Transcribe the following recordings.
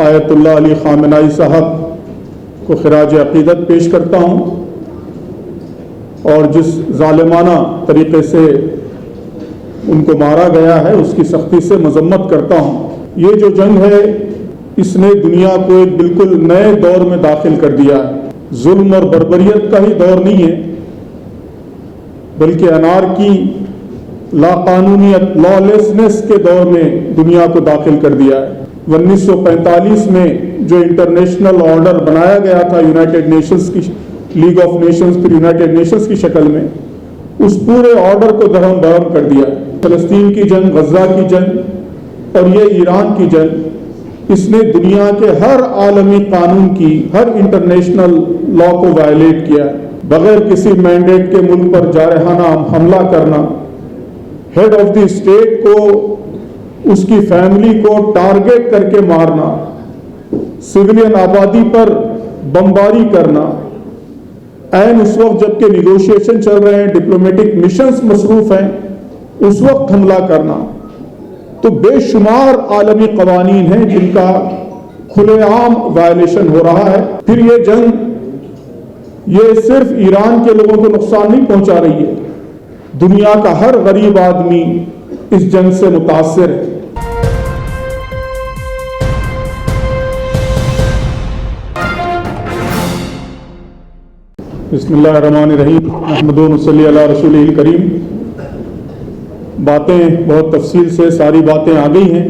آیت اللہ علی خامنائی صاحب کو خراج عقیدت پیش کرتا ہوں اور جس ظالمانہ طریقے سے ان کو مارا گیا ہے اس کی سختی سے مذمت کرتا ہوں۔ یہ جو جنگ ہے اس نے دنیا کو ایک بالکل نئے دور میں داخل کر دیا ہے۔ ظلم اور بربریت کا ہی دور نہیں ہے بلکہ انارکی، لا قانونیت، لا لیسنس کے دور میں دنیا کو داخل کر دیا ہے۔ 1945 میں جو انٹرنیشنل آرڈر بنایا گیا تھا یونائٹڈ نیشنز کی، لیگ آف نیشنز پھر یونائٹڈ نیشنز کی شکل میں، اس پورے آرڈر کو درہم برہم کر دیا ہے۔ فلسطین کی جنگ، غزہ کی جنگ اور یہ ایران کی جنگ، اس نے دنیا کے ہر عالمی قانون کی، ہر انٹرنیشنل لا کو وائلیٹ کیا ہے۔ بغیر کسی مینڈیٹ کے ملک پر جارحانہ حملہ کرنا، ہیڈ آف دی اسٹیٹ کو، اس کی فیملی کو ٹارگیٹ کر کے مارنا، سویلین آبادی پر بمباری کرنا، عین اس وقت جبکہ نیگوشیشن چل رہے ہیں، ڈپلومیٹک مشنز مصروف ہیں، اس وقت حملہ کرنا، تو بے شمار عالمی قوانین ہیں جن کا کھلے عام وائلیشن ہو رہا ہے۔ پھر یہ جنگ یہ صرف ایران کے لوگوں کو نقصان نہیں پہنچا رہی ہے، دنیا کا ہر غریب آدمی اس جنگ سے متاثر ہے۔ بسم اللہ الرحمن الرحیم، احمد و صلی علی رسول کریم۔ باتیں بہت تفصیل سے ساری باتیں آ گئی ہیں۔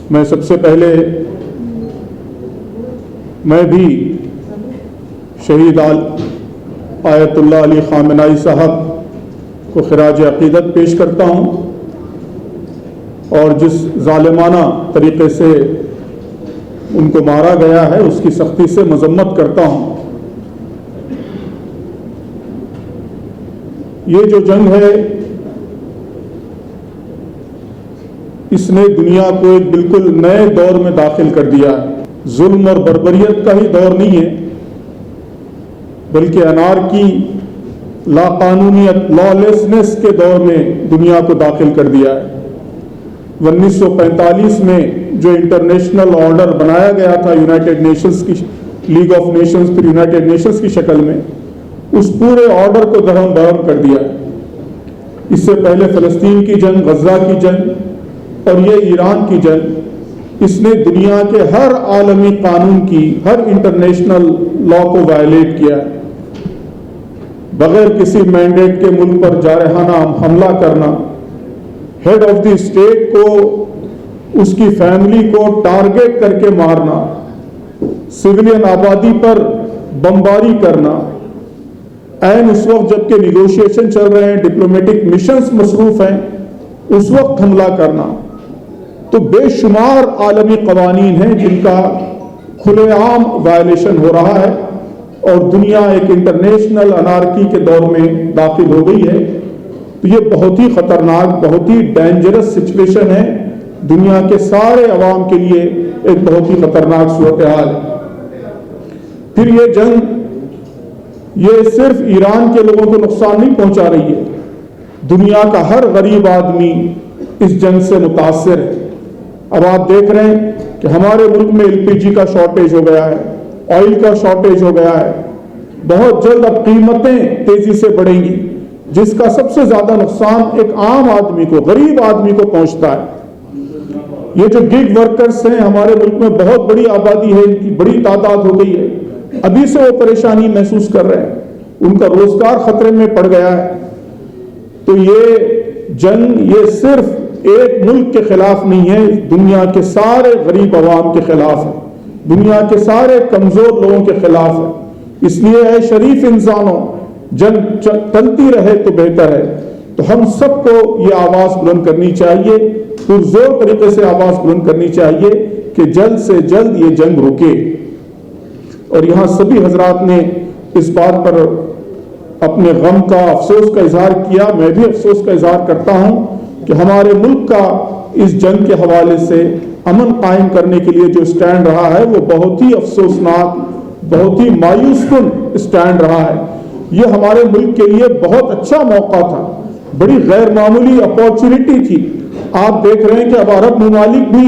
میں سب سے پہلے میں بھی شہید آیت اللہ علی خامنائی صاحب کو خراج عقیدت پیش کرتا ہوں اور جس ظالمانہ طریقے سے ان کو مارا گیا ہے اس کی سختی سے مذمت کرتا ہوں۔ یہ جو جنگ ہے اس نے دنیا کو ایک بالکل نئے دور میں داخل کر دیا ہے۔ ظلم اور بربریت کا ہی دور نہیں ہے بلکہ انارکی، لا قانونیت، لا لیسنس کے دور میں دنیا کو داخل کر دیا ہے۔ 1945 میں جو انٹرنیشنل آرڈر بنایا گیا تھا یونائٹڈ نیشنز کی، لیگ آف نیشنز پھر یونائٹڈ نیشنز کی شکل میں، اس پورے آرڈر کو درہم برہم کر دیا ہے۔ اس سے پہلے فلسطین کی جنگ، غزہ کی جنگ اور یہ ایران کی جنگ، اس نے دنیا کے ہر عالمی قانون کی، ہر انٹرنیشنل لا کو وائلیٹ کیا ہے۔ بغیر کسی مینڈیٹ کے ملک پر جارحانہ حملہ کرنا، ہیڈ آف دی اسٹیٹ کو، اس کی فیملی کو ٹارگیٹ کر کے مارنا، سویلین آبادی پر بمباری کرنا، عین اس وقت جبکہ نیگوشیشن چل رہے ہیں، ڈپلومیٹک مشنز مصروف ہیں، اس وقت حملہ کرنا، تو بے شمار عالمی قوانین ہیں جن کا کھلے عام وائلیشن ہو رہا ہے اور دنیا ایک انٹرنیشنل انارکی کے دور میں داخل ہو گئی ہے۔ تو یہ بہت ہی خطرناک، بہت ہی ڈینجرس سچویشن ہے، دنیا کے سارے عوام کے لیے ایک بہت ہی خطرناک صورتحال ہے۔ پھر یہ جنگ یہ صرف ایران کے لوگوں کو نقصان نہیں پہنچا رہی ہے، دنیا کا ہر غریب آدمی اس جنگ سے متاثر ہے۔ اب آپ دیکھ رہے ہیں کہ ہمارے ملک میں LPG کا شارٹیج ہو گیا ہے، آئل کا شارٹیج ہو گیا ہے، بہت جلد اب قیمتیں تیزی سے بڑھیں گی، جس کا سب سے زیادہ نقصان ایک عام آدمی کو، غریب آدمی کو پہنچتا ہے۔ یہ جو گگ ورکرز ہیں ہمارے ملک میں بہت بڑی آبادی ہے، ان کی بڑی تعداد ہو گئی ہے، ابھی سے وہ پریشانی محسوس کر رہے ہیں، ان کا روزگار خطرے میں پڑ گیا ہے۔ تو یہ جنگ یہ صرف ایک ملک کے خلاف نہیں ہے، دنیا کے سارے غریب عوام کے خلاف ہے، دنیا کے سارے کمزور لوگوں کے خلاف ہے۔ اس لیے اے شریف انسانوں، جنگ چلتی رہے تو بہتر ہے۔ تو ہم سب کو یہ آواز بلند کرنی چاہیے، پرزور طریقے سے آواز بلند کرنی چاہیے کہ جلد سے جلد یہ جنگ رکے۔ اور یہاں سبھی حضرات نے اس بات پر اپنے غم کا، افسوس کا اظہار کیا۔ میں بھی افسوس کا اظہار کرتا ہوں کہ ہمارے ملک کا اس جنگ کے حوالے سے امن قائم کرنے کے لیے جو سٹینڈ رہا ہے وہ بہت ہی افسوسناک، بہت ہی مایوس کن سٹینڈ رہا ہے۔ یہ ہمارے ملک کے لیے بہت اچھا موقع تھا، بڑی غیر معمولی اپارچونٹی تھی۔ آپ دیکھ رہے ہیں کہ اب عرب ممالک بھی